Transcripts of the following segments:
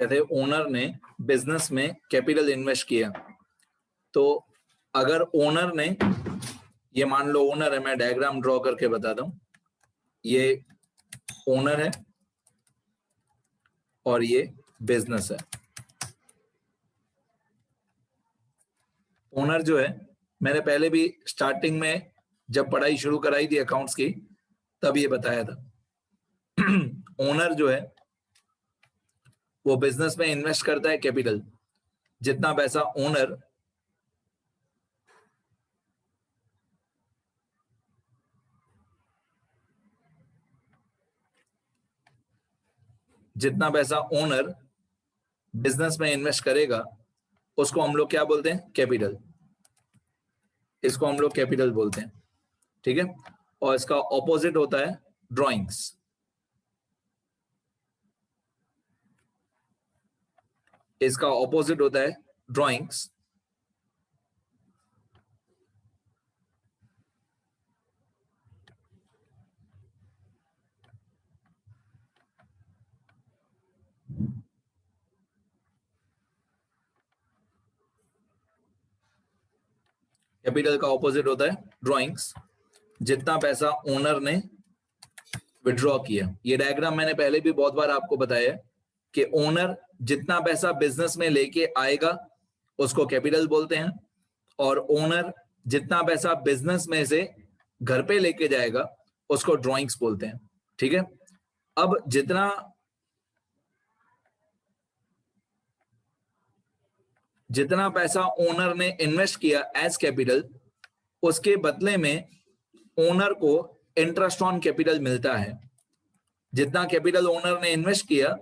कहते ओनर ने बिजनेस में कैपिटल इन्वेस्ट किया, तो अगर ओनर ने, ये मान लो ओनर है, मैं डायग्राम ड्रॉ करके बताता हूं, ये ओनर है और ये बिजनेस है। ओनर जो है, मैंने पहले भी स्टार्टिंग में जब पढ़ाई शुरू कराई थी अकाउंट्स की तब ये बताया था। ओनर जो है वो बिजनेस में इन्वेस्ट करता है कैपिटल, जितना पैसा ओनर बिजनेस में इन्वेस्ट करेगा उसको हम लोग क्या बोलते हैं? कैपिटल। इसको हम लोग कैपिटल बोलते हैं, ठीक है। और इसका ऑपोजिट होता है ड्राइंग्स। इसका ऑपोजिट होता है ड्राइंग्स। कैपिटल का ऑपोजिट होता है ड्राइंग्स, जितना पैसा ओनर ने विड्रॉ किया। ये डायग्राम मैंने पहले भी बहुत बार आपको बताया कि ओनर जितना पैसा बिजनेस में लेके आएगा उसको कैपिटल बोलते हैं, और ओनर जितना पैसा बिजनेस में से घर पे लेके जाएगा उसको ड्राइंग्स बोलते हैं, ठीक है। अब जितना पैसा ओनर ने इन्वेस्ट किया एज कैपिटल, उसके बदले में ओनर को इंटरेस्ट ऑन कैपिटल मिलता है। जितना कैपिटल ओनर ने इन्वेस्ट किया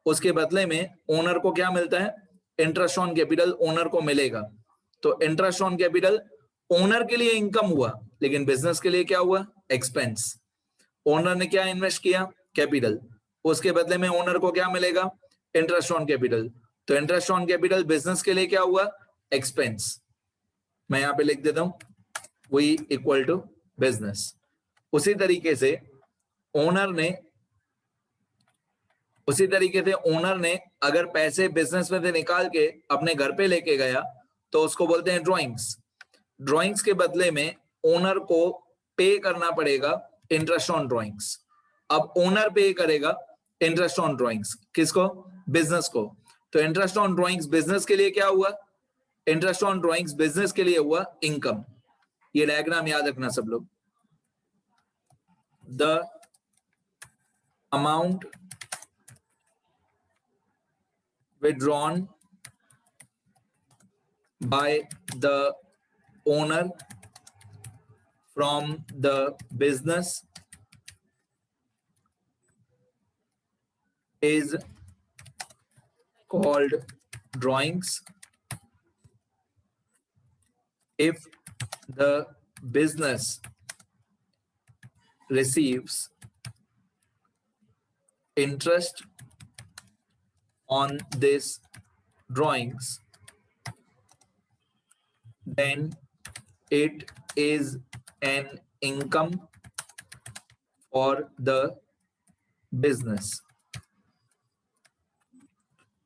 उसके बदले में ओनर को क्या मिलता है? इंटरेस्ट ऑन कैपिटल ओनर को मिलेगा। तो इंटरेस्ट ऑन कैपिटल ओनर के लिए इनकम हुआ, लेकिन बिजनेस के लिए क्या हुआ? एक्सपेंस। ओनर ने क्या इन्वेस्ट किया? कैपिटल। उसके बदले में ओनर को क्या मिलेगा? Interest on capital. तो इंटरेस्ट ऑन कैपिटल बिजनेस के लिए क्या हुआ? एक्सपेंस। मैं यहां पे लिख देता हूं, वही इक्वल टू बिजनेस। उसी तरीके से ओनर ने अगर पैसे बिजनेस में से निकाल के अपने घर पे लेके गया तो उसको बोलते हैं ड्राइंग्स। ड्राइंग्स के बदले में ओनर को पे करना पड़ेगा इंटरेस्ट ऑन ड्राइंग्स। अब ओनर पे करेगा इंटरेस्ट ऑन ड्राइंग्स, किसको? बिजनेस को। तो इंटरेस्ट ऑन ड्राइंग्स बिजनेस के लिए क्या हुआ? इंटरेस्ट ऑन ड्राइंग्स बिजनेस के लिए हुआ इनकम। ये डायग्राम याद रखना सब लोग। The amount withdrawn by the owner from the business is called drawings. If the business receives interest on this drawings, then it is an income for the business.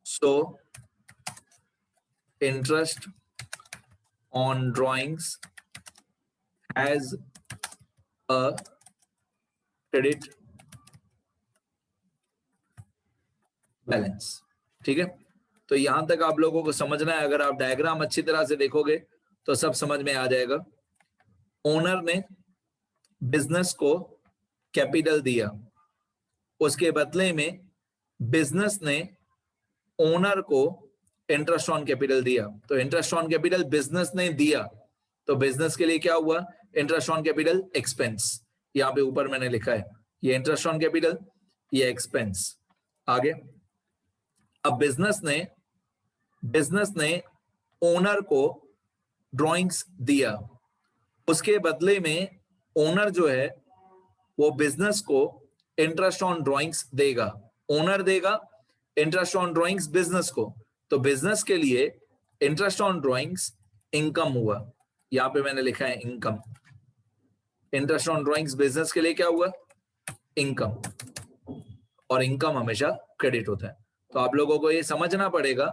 So interest on drawings has a credit balance, ठीक है। तो यहां तक आप लोगों को समझना है। अगर आप डायग्राम अच्छी तरह से देखोगे तो सब समझ में आ जाएगा। ओनर ने बिजनेस को कैपिटल दिया, उसके बदले में बिजनेस ने ओनर को इंटरेस्ट ऑन कैपिटल दिया। तो इंटरेस्ट ऑन कैपिटल बिजनेस ने दिया, तो बिजनेस के लिए क्या हुआ? Interest on capital expense. यहां पे ऊपर मैंने लिखा है, ये इंटरेस्ट ऑन कैपिटल, ये एक्सपेंस। आगे, अब बिजनेस ने ओनर को ड्राइंग्स दिया, उसके बदले में ओनर जो है वो बिजनेस को इंटरेस्ट ऑन ड्राइंग्स देगा। ओनर देगा इंटरेस्ट ऑन ड्राइंग्स बिजनेस को, तो बिजनेस के लिए इंटरेस्ट ऑन ड्राइंग्स इनकम हुआ। यहां पे मैंने लिखा है income. Interest on drawings business के लिए क्या हुआ? इनकम। और इनकम हमेशा क्रेडिट होता है। तो आप लोगों को ये समझना पड़ेगा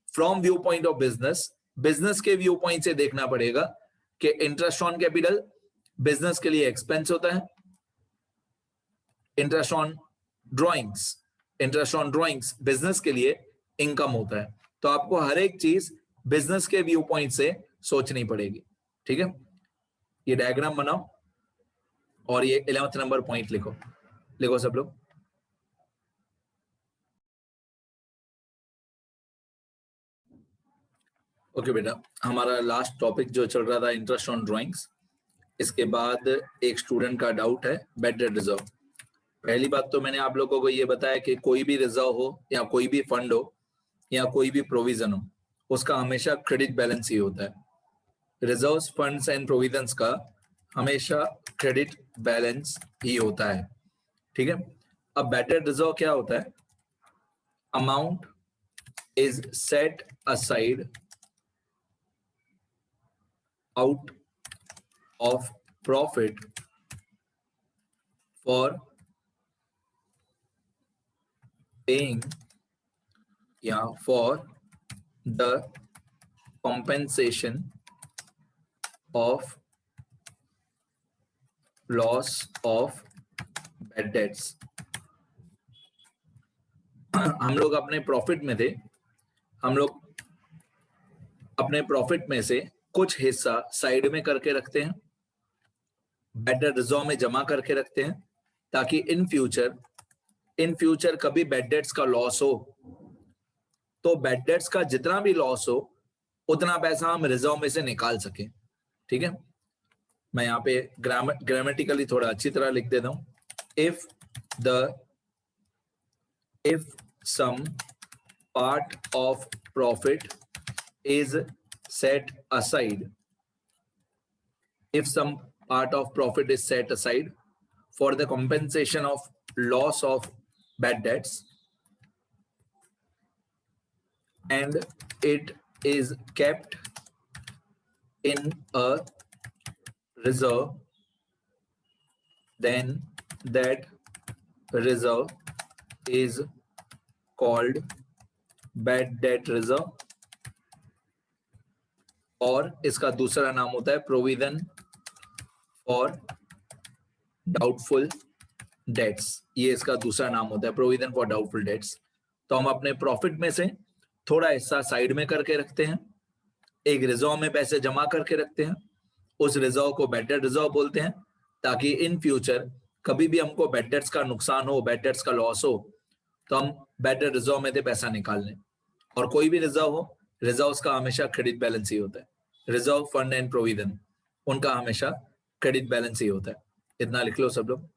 from view point of business, business के व्यू पॉइंट से देखना पड़ेगा कि इंटरेस्ट ऑन कैपिटल बिजनेस के लिए एक्सपेंस होता है, इंटरेस्ट ऑन ड्रॉइंग्स बिजनेस के लिए इनकम होता है। तो आपको हर एक चीज बिजनेस के व्यू पॉइंट से सोचनी पड़ेगी, ठीक है। ये डायग्राम बनाओ और ये 11th नंबर पॉइंट लिखो सब लोग। ओके बेटा, हमारा लास्ट टॉपिक जो चल रहा था इंटरेस्ट ऑन ड्राइंग्स, इसके बाद एक स्टूडेंट का डाउट है बैड डेट रिजर्व। पहली बात तो मैंने आप लोगों को ये बताया कि कोई भी रिजर्व हो या कोई भी फंड हो या कोई भी प्रोविजन हो, उसका हमेशा क्रेडिट बैलेंस ही होता है। रिजर्व्स, फंड्स एंड प्रोविजंस का हमेशा क्रेडिट बैलेंस ही होता है, ठीक है। अब बैड डेट रिजर्व क्या होता है? Amount is set aside out of profit for paying for the compensation of loss of bad debts। हम लोग अपने प्रॉफिट में थे, हम लोग अपने प्रॉफिट में से कुछ हिस्सा साइड में करके रखते हैं, बैड डेट रिजर्व में जमा करके रखते हैं, ताकि इन फ्यूचर कभी बैड डेट्स का लॉस हो तो बैड डेट्स का जितना भी लॉस हो उतना पैसा हम रिजर्व में से निकाल सकें, ठीक है। मैं यहाँ पे ग्रामेटिकली थोड़ा अच्छी तरह लिख देता हूं। If some part of profit is set aside, if some part of profit is set aside for the compensation of loss of bad debts and it is kept in a reserve, then that reserve is called bad debt reserve, और इसका दूसरा नाम होता है provision for doubtful debts. ये इसका दूसरा नाम होता है, प्रोविजन फॉर डाउटफुल डेट्स। तो हम अपने प्रॉफिट में से थोड़ा हिस्सा साइड में करके रखते हैं, एक रिजर्व में पैसे जमा करके रखते हैं, उस रिजर्व को बैड डेट रिजर्व बोलते हैं, ताकि इन फ्यूचर कभी भी हमको बैड डेट्स का नुकसान हो, बैड डेट्स का लॉस हो, तो हम बैड डेट रिजर्व में से पैसा निकाल लें। और कोई भी रिजर्व हो, रिजर्व्स का हमेशा क्रेडिट बैलेंस ही होता है। रिजर्व, फंड एंड प्रोविजन, उनका हमेशा क्रेडिट बैलेंस ही होता है। इतना लिख लो सब लोग।